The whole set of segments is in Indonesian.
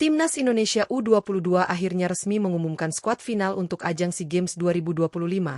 Timnas Indonesia U22 akhirnya resmi mengumumkan skuad final untuk ajang SEA Games 2025,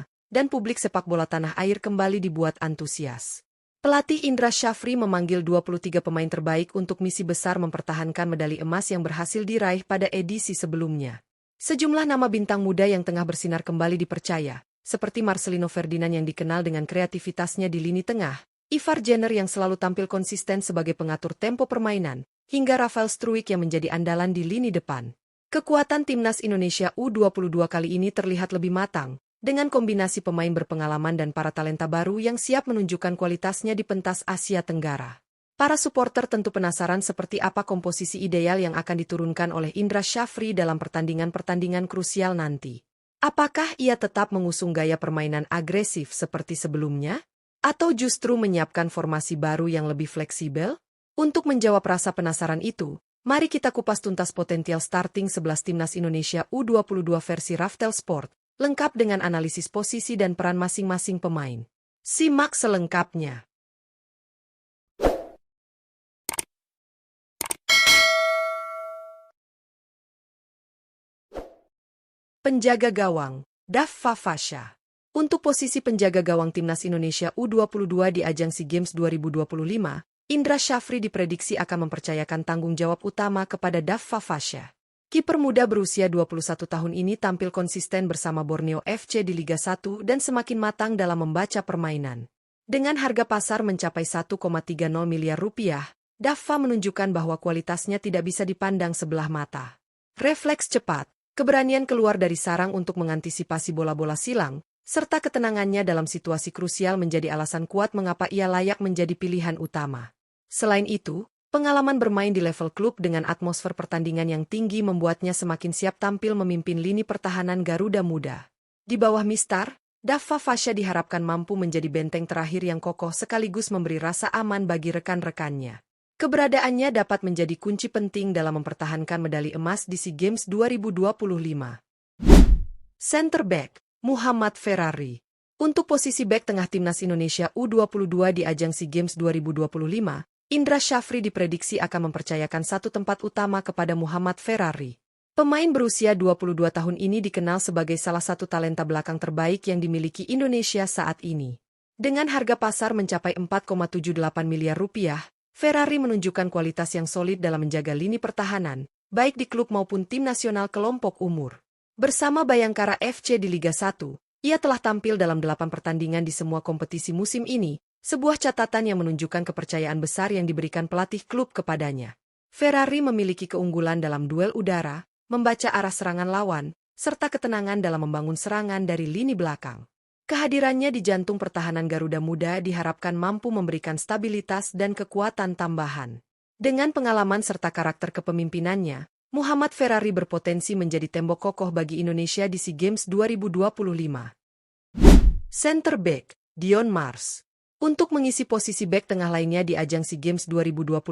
dan publik sepak bola tanah air kembali dibuat antusias. Pelatih Indra Syafri memanggil 23 pemain terbaik untuk misi besar mempertahankan medali emas yang berhasil diraih pada edisi sebelumnya. Sejumlah nama bintang muda yang tengah bersinar kembali dipercaya, seperti Marcelino Ferdinand yang dikenal dengan kreativitasnya di lini tengah, Ivar Jenner yang selalu tampil konsisten sebagai pengatur tempo permainan, hingga Rafael Struijk yang menjadi andalan di lini depan. Kekuatan Timnas Indonesia U22 kali ini terlihat lebih matang, dengan kombinasi pemain berpengalaman dan para talenta baru yang siap menunjukkan kualitasnya di pentas Asia Tenggara. Para supporter tentu penasaran seperti apa komposisi ideal yang akan diturunkan oleh Indra Syafri dalam pertandingan-pertandingan krusial nanti. Apakah ia tetap mengusung gaya permainan agresif seperti sebelumnya? Atau justru menyiapkan formasi baru yang lebih fleksibel? Untuk menjawab rasa penasaran itu, mari kita kupas tuntas potensial starting 11 Timnas Indonesia U22 versi Raftel Sport, lengkap dengan analisis posisi dan peran masing-masing pemain. Simak selengkapnya. Penjaga gawang, Daffa Fasha. Untuk posisi penjaga gawang Timnas Indonesia U22 di ajang SEA Games 2025, Indra Syafri diprediksi akan mempercayakan tanggung jawab utama kepada Daffa Fasha. Kiper muda berusia 21 tahun ini tampil konsisten bersama Borneo FC di Liga 1 dan semakin matang dalam membaca permainan. Dengan harga pasar mencapai 1,30 miliar rupiah, Daffa menunjukkan bahwa kualitasnya tidak bisa dipandang sebelah mata. Refleks cepat, keberanian keluar dari sarang untuk mengantisipasi bola-bola silang, serta ketenangannya dalam situasi krusial menjadi alasan kuat mengapa ia layak menjadi pilihan utama. Selain itu, pengalaman bermain di level klub dengan atmosfer pertandingan yang tinggi membuatnya semakin siap tampil memimpin lini pertahanan Garuda Muda. Di bawah Mistar, Daffa Fasha diharapkan mampu menjadi benteng terakhir yang kokoh sekaligus memberi rasa aman bagi rekan-rekannya. Keberadaannya dapat menjadi kunci penting dalam mempertahankan medali emas di SEA Games 2025. Center Back, Muhammad Ferrari. Untuk posisi bek tengah Timnas Indonesia U22 di ajang SEA Games 2025, Indra Syafri diprediksi akan mempercayakan satu tempat utama kepada Muhammad Ferrari. Pemain berusia 22 tahun ini dikenal sebagai salah satu talenta belakang terbaik yang dimiliki Indonesia saat ini. Dengan harga pasar mencapai 4,78 miliar rupiah, Ferrari menunjukkan kualitas yang solid dalam menjaga lini pertahanan, baik di klub maupun tim nasional kelompok umur. Bersama Bayangkara FC di Liga 1, ia telah tampil dalam 8 pertandingan di semua kompetisi musim ini, sebuah catatan yang menunjukkan kepercayaan besar yang diberikan pelatih klub kepadanya. Ferrari memiliki keunggulan dalam duel udara, membaca arah serangan lawan, serta ketenangan dalam membangun serangan dari lini belakang. Kehadirannya di jantung pertahanan Garuda Muda diharapkan mampu memberikan stabilitas dan kekuatan tambahan. Dengan pengalaman serta karakter kepemimpinannya, Muhammad Ferrari berpotensi menjadi tembok kokoh bagi Indonesia di SEA Games 2025. Center Back, Dion Mars. Untuk mengisi posisi bek tengah lainnya di ajang SEA Games 2025,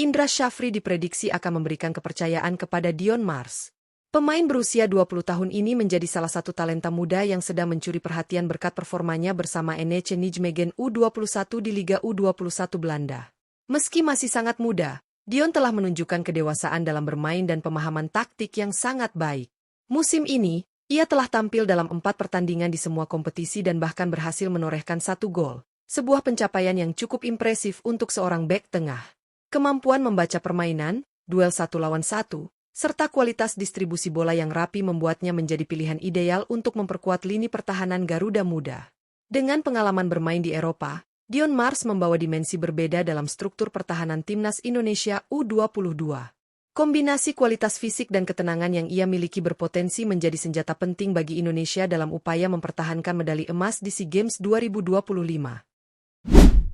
Indra Syafri diprediksi akan memberikan kepercayaan kepada Dion Mars. Pemain berusia 20 tahun ini menjadi salah satu talenta muda yang sedang mencuri perhatian berkat performanya bersama NEC Nijmegen U21 di Liga U21 Belanda. Meski masih sangat muda, Dion telah menunjukkan kedewasaan dalam bermain dan pemahaman taktik yang sangat baik. Musim ini, ia telah tampil dalam 4 pertandingan di semua kompetisi dan bahkan berhasil menorehkan 1 gol. Sebuah pencapaian yang cukup impresif untuk seorang bek tengah. Kemampuan membaca permainan, duel 1 lawan 1, serta kualitas distribusi bola yang rapi membuatnya menjadi pilihan ideal untuk memperkuat lini pertahanan Garuda Muda. Dengan pengalaman bermain di Eropa, Dion Mars membawa dimensi berbeda dalam struktur pertahanan Timnas Indonesia U22. Kombinasi kualitas fisik dan ketenangan yang ia miliki berpotensi menjadi senjata penting bagi Indonesia dalam upaya mempertahankan medali emas di SEA Games 2025.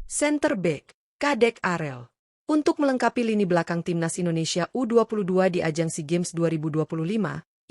Center Back, Kadek Arel. Untuk melengkapi lini belakang Timnas Indonesia U22 di ajang SEA Games 2025,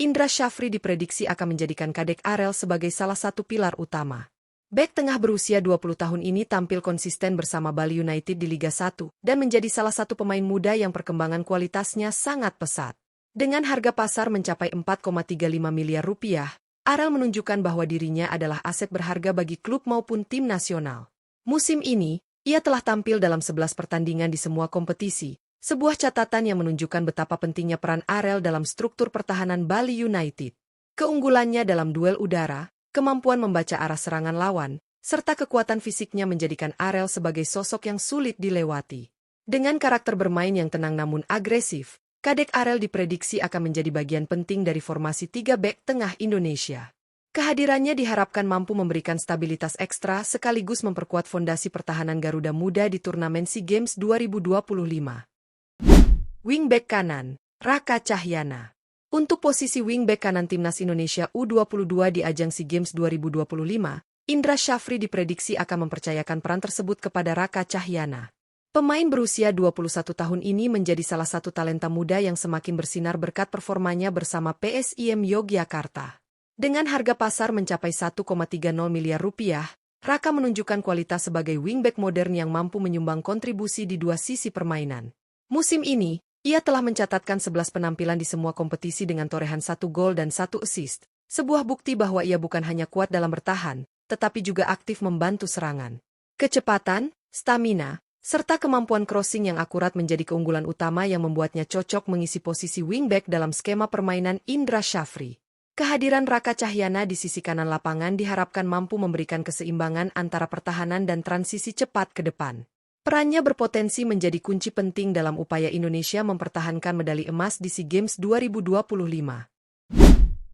Indra Syafri diprediksi akan menjadikan Kadek Arel sebagai salah satu pilar utama. Bek tengah berusia 20 tahun ini tampil konsisten bersama Bali United di Liga 1 dan menjadi salah satu pemain muda yang perkembangan kualitasnya sangat pesat. Dengan harga pasar mencapai 4,35 miliar rupiah, Arel menunjukkan bahwa dirinya adalah aset berharga bagi klub maupun tim nasional. Musim ini, ia telah tampil dalam 11 pertandingan di semua kompetisi, Sebuah catatan yang menunjukkan betapa pentingnya peran Arel dalam struktur pertahanan Bali United. Keunggulannya dalam duel udara, kemampuan membaca arah serangan lawan, serta kekuatan fisiknya menjadikan Arel sebagai sosok yang sulit dilewati. Dengan karakter bermain yang tenang namun agresif, Kadek Arel diprediksi akan menjadi bagian penting dari formasi 3 bek tengah Indonesia. Kehadirannya diharapkan mampu memberikan stabilitas ekstra sekaligus memperkuat fondasi pertahanan Garuda Muda di turnamen SEA Games 2025. Wingback kanan, Raka Cahyana. Untuk posisi wingback kanan Timnas Indonesia U22 di ajang SEA Games 2025, Indra Syafri diprediksi akan mempercayakan peran tersebut kepada Raka Cahyana. Pemain berusia 21 tahun ini menjadi salah satu talenta muda yang semakin bersinar berkat performanya bersama PSIM Yogyakarta. Dengan harga pasar mencapai 1,30 miliar rupiah, Raka menunjukkan kualitas sebagai wingback modern yang mampu menyumbang kontribusi di dua sisi permainan. Musim ini, ia telah mencatatkan 11 penampilan di semua kompetisi dengan torehan 1 gol dan 1 assist, sebuah bukti bahwa ia bukan hanya kuat dalam bertahan, tetapi juga aktif membantu serangan. Kecepatan, stamina, serta kemampuan crossing yang akurat menjadi keunggulan utama yang membuatnya cocok mengisi posisi wingback dalam skema permainan Indra Syafri. Kehadiran Raka Cahyana di sisi kanan lapangan diharapkan mampu memberikan keseimbangan antara pertahanan dan transisi cepat ke depan. Perannya berpotensi menjadi kunci penting dalam upaya Indonesia mempertahankan medali emas di SEA Games 2025.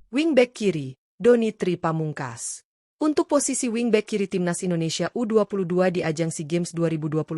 Wingback kiri, Doni Tri Pamungkas. Untuk posisi wingback kiri Timnas Indonesia U22 di ajang SEA Games 2025,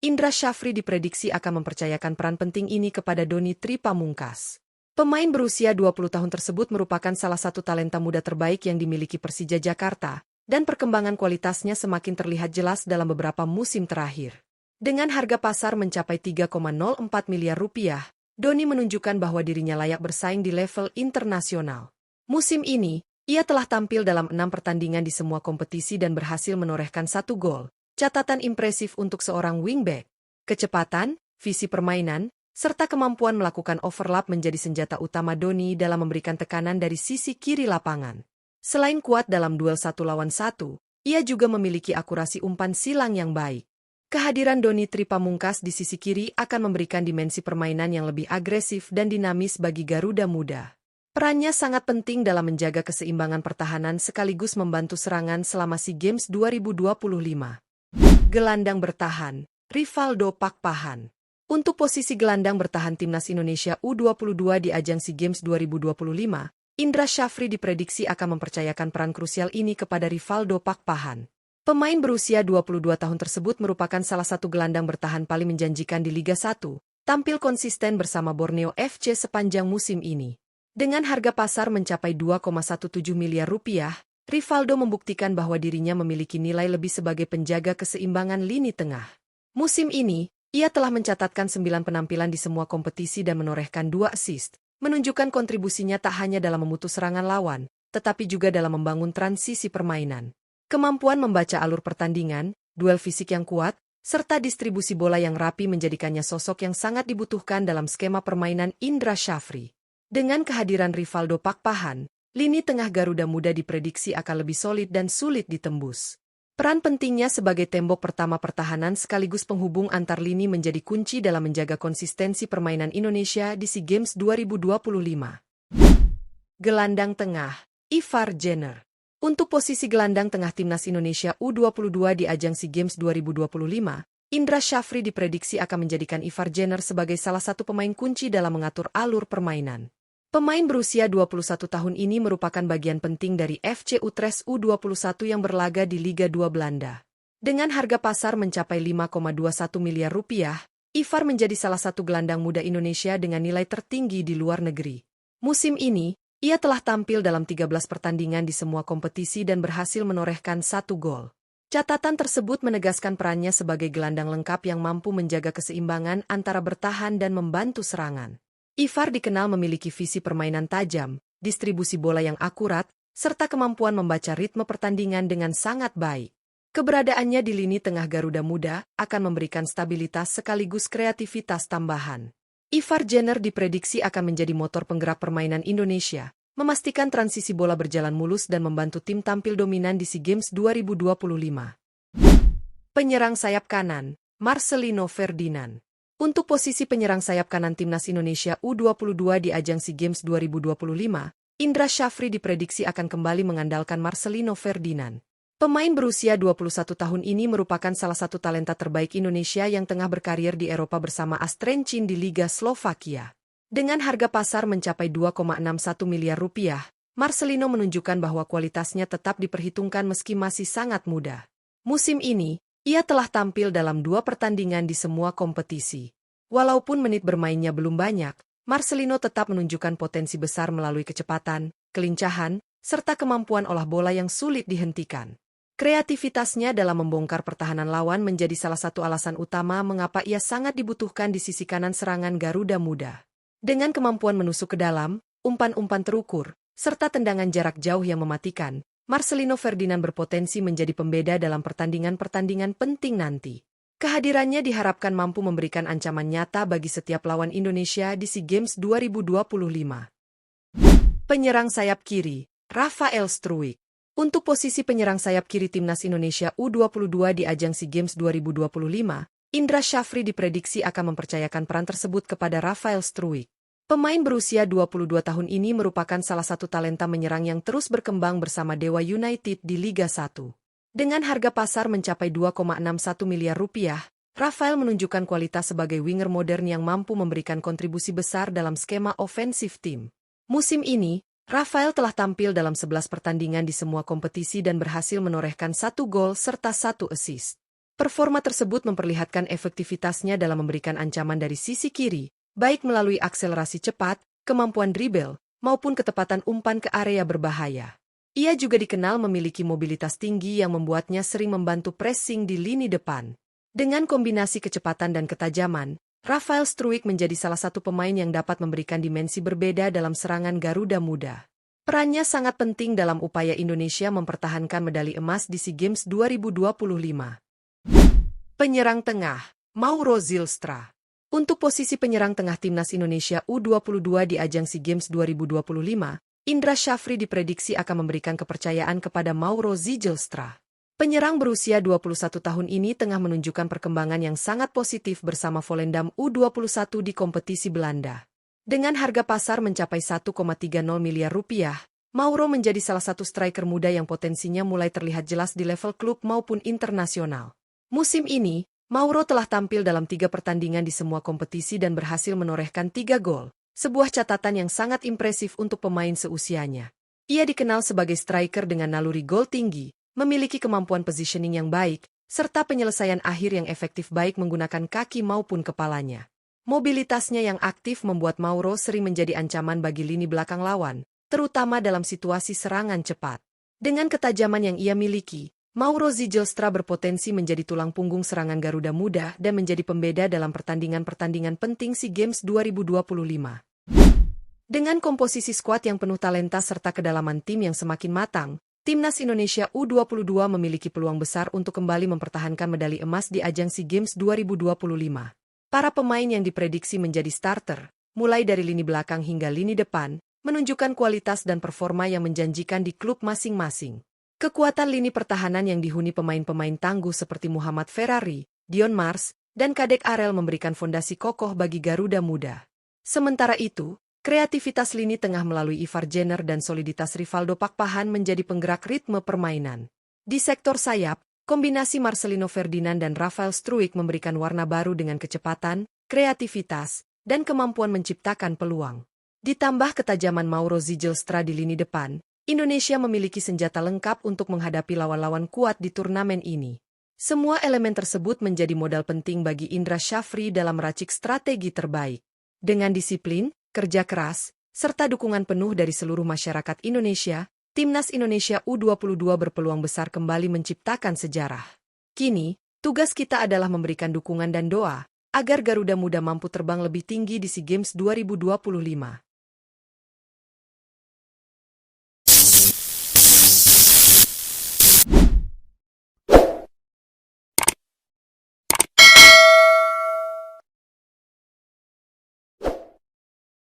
Indra Syafri diprediksi akan mempercayakan peran penting ini kepada Doni Tri Pamungkas. Pemain berusia 20 tahun tersebut merupakan salah satu talenta muda terbaik yang dimiliki Persija Jakarta, dan perkembangan kualitasnya semakin terlihat jelas dalam beberapa musim terakhir. Dengan harga pasar mencapai 3,04 miliar rupiah, Doni menunjukkan bahwa dirinya layak bersaing di level internasional. Musim ini, ia telah tampil dalam 6 pertandingan di semua kompetisi dan berhasil menorehkan 1 gol, catatan impresif untuk seorang wingback. Kecepatan, visi permainan, serta kemampuan melakukan overlap menjadi senjata utama Doni dalam memberikan tekanan dari sisi kiri lapangan. Selain kuat dalam duel 1 lawan 1, ia juga memiliki akurasi umpan silang yang baik. Kehadiran Doni Tri Pamungkas di sisi kiri akan memberikan dimensi permainan yang lebih agresif dan dinamis bagi Garuda Muda. Perannya sangat penting dalam menjaga keseimbangan pertahanan sekaligus membantu serangan selama SEA Games 2025. Gelandang bertahan, Rivaldo Pakpahan. Untuk posisi gelandang bertahan Timnas Indonesia U22 di ajang SEA Games 2025, Indra Syafri diprediksi akan mempercayakan peran krusial ini kepada Rivaldo Pakpahan. Pemain berusia 22 tahun tersebut merupakan salah satu gelandang bertahan paling menjanjikan di Liga 1, tampil konsisten bersama Borneo FC sepanjang musim ini. Dengan harga pasar mencapai 2,17 miliar rupiah, Rivaldo membuktikan bahwa dirinya memiliki nilai lebih sebagai penjaga keseimbangan lini tengah. Musim ini, ia telah mencatatkan 9 penampilan di semua kompetisi dan menorehkan 2 assist, menunjukkan kontribusinya tak hanya dalam memutus serangan lawan, tetapi juga dalam membangun transisi permainan. Kemampuan membaca alur pertandingan, duel fisik yang kuat, serta distribusi bola yang rapi menjadikannya sosok yang sangat dibutuhkan dalam skema permainan Indra Syafri. Dengan kehadiran Rivaldo Pakpahan, lini tengah Garuda Muda diprediksi akan lebih solid dan sulit ditembus. Peran pentingnya sebagai tembok pertama pertahanan sekaligus penghubung antar lini menjadi kunci dalam menjaga konsistensi permainan Indonesia di SEA Games 2025. Gelandang tengah, Ivar Jenner. Untuk posisi gelandang tengah Timnas Indonesia U22 di ajang SEA Games 2025, Indra Syafri diprediksi akan menjadikan Ivar Jenner sebagai salah satu pemain kunci dalam mengatur alur permainan. Pemain berusia 21 tahun ini merupakan bagian penting dari FC Utrecht U21 yang berlaga di Liga 2 Belanda. Dengan harga pasar mencapai 5,21 miliar rupiah, Ivar menjadi salah satu gelandang muda Indonesia dengan nilai tertinggi di luar negeri. Musim ini, ia telah tampil dalam 13 pertandingan di semua kompetisi dan berhasil menorehkan 1 gol. Catatan tersebut menegaskan perannya sebagai gelandang lengkap yang mampu menjaga keseimbangan antara bertahan dan membantu serangan. Ivar dikenal memiliki visi permainan tajam, distribusi bola yang akurat, serta kemampuan membaca ritme pertandingan dengan sangat baik. Keberadaannya di lini tengah Garuda Muda akan memberikan stabilitas sekaligus kreativitas tambahan. Ivar Jenner diprediksi akan menjadi motor penggerak permainan Indonesia, memastikan transisi bola berjalan mulus dan membantu tim tampil dominan di SEA Games 2025. Penyerang sayap kanan, Marcelino Ferdinand. Untuk posisi penyerang sayap kanan timnas Indonesia U22 di ajang SEA Games 2025, Indra Syafri diprediksi akan kembali mengandalkan Marcelino Ferdinand. Pemain berusia 21 tahun ini merupakan salah satu talenta terbaik Indonesia yang tengah berkarir di Eropa bersama Astrencin di Liga Slovakia. Dengan harga pasar mencapai 2,61 miliar rupiah, Marcelino menunjukkan bahwa kualitasnya tetap diperhitungkan meski masih sangat muda. Musim ini, ia telah tampil dalam 2 pertandingan di semua kompetisi. Walaupun menit bermainnya belum banyak, Marcelino tetap menunjukkan potensi besar melalui kecepatan, kelincahan, serta kemampuan olah bola yang sulit dihentikan. Kreativitasnya dalam membongkar pertahanan lawan menjadi salah satu alasan utama mengapa ia sangat dibutuhkan di sisi kanan serangan Garuda Muda. Dengan kemampuan menusuk ke dalam, umpan-umpan terukur, serta tendangan jarak jauh yang mematikan, Marcelino Ferdinand berpotensi menjadi pembeda dalam pertandingan-pertandingan penting nanti. Kehadirannya diharapkan mampu memberikan ancaman nyata bagi setiap lawan Indonesia di SEA Games 2025. Penyerang sayap kiri, Rafael Struijk. Untuk posisi penyerang sayap kiri timnas Indonesia U22 di ajang SEA Games 2025, Indra Syafri diprediksi akan mempercayakan peran tersebut kepada Rafael Struijk. Pemain berusia 22 tahun ini merupakan salah satu talenta menyerang yang terus berkembang bersama Dewa United di Liga 1. Dengan harga pasar mencapai 2,61 miliar rupiah, Rafael menunjukkan kualitas sebagai winger modern yang mampu memberikan kontribusi besar dalam skema ofensif tim. Musim ini, Rafael telah tampil dalam 11 pertandingan di semua kompetisi dan berhasil menorehkan 1 gol serta 1 assist. Performa tersebut memperlihatkan efektivitasnya dalam memberikan ancaman dari sisi kiri, baik melalui akselerasi cepat, kemampuan dribble, maupun ketepatan umpan ke area berbahaya. Ia juga dikenal memiliki mobilitas tinggi yang membuatnya sering membantu pressing di lini depan. Dengan kombinasi kecepatan dan ketajaman, Rafael Struijk menjadi salah satu pemain yang dapat memberikan dimensi berbeda dalam serangan Garuda Muda. Perannya sangat penting dalam upaya Indonesia mempertahankan medali emas di SEA Games 2025. Penyerang tengah, Mauro Zylstra. Untuk posisi penyerang tengah timnas Indonesia U22 di ajang SEA Games 2025, Indra Syafri diprediksi akan memberikan kepercayaan kepada Mauro Zylstra. Penyerang berusia 21 tahun ini tengah menunjukkan perkembangan yang sangat positif bersama Volendam U21 di kompetisi Belanda. Dengan harga pasar mencapai 1,30 miliar rupiah, Mauro menjadi salah satu striker muda yang potensinya mulai terlihat jelas di level klub maupun internasional. Musim ini, Mauro telah tampil dalam 3 pertandingan di semua kompetisi dan berhasil menorehkan 3 gol, sebuah catatan yang sangat impresif untuk pemain seusianya. Ia dikenal sebagai striker dengan naluri gol tinggi, memiliki kemampuan positioning yang baik, serta penyelesaian akhir yang efektif baik menggunakan kaki maupun kepalanya. Mobilitasnya yang aktif membuat Mauro sering menjadi ancaman bagi lini belakang lawan, terutama dalam situasi serangan cepat. Dengan ketajaman yang ia miliki, Mauro Zylstra berpotensi menjadi tulang punggung serangan Garuda Muda dan menjadi pembeda dalam pertandingan-pertandingan penting SEA Games 2025. Dengan komposisi skuad yang penuh talenta serta kedalaman tim yang semakin matang, timnas Indonesia U22 memiliki peluang besar untuk kembali mempertahankan medali emas di ajang SEA Games 2025. Para pemain yang diprediksi menjadi starter, mulai dari lini belakang hingga lini depan, menunjukkan kualitas dan performa yang menjanjikan di klub masing-masing. Kekuatan lini pertahanan yang dihuni pemain-pemain tangguh seperti Muhammad Ferrari, Dion Mars, dan Kadek Arel memberikan fondasi kokoh bagi Garuda Muda. Sementara itu, kreativitas lini tengah melalui Ivar Jenner dan soliditas Rivaldo Pakpahan menjadi penggerak ritme permainan. Di sektor sayap, kombinasi Marcelino Ferdinand dan Rafael Struijk memberikan warna baru dengan kecepatan, kreativitas, dan kemampuan menciptakan peluang. Ditambah ketajaman Mauro Zylstra di lini depan, Indonesia memiliki senjata lengkap untuk menghadapi lawan-lawan kuat di turnamen ini. Semua elemen tersebut menjadi modal penting bagi Indra Syafri dalam meracik strategi terbaik. Dengan disiplin, kerja keras, serta dukungan penuh dari seluruh masyarakat Indonesia, timnas Indonesia U22 berpeluang besar kembali menciptakan sejarah. Kini, tugas kita adalah memberikan dukungan dan doa, agar Garuda Muda mampu terbang lebih tinggi di SEA Games 2025.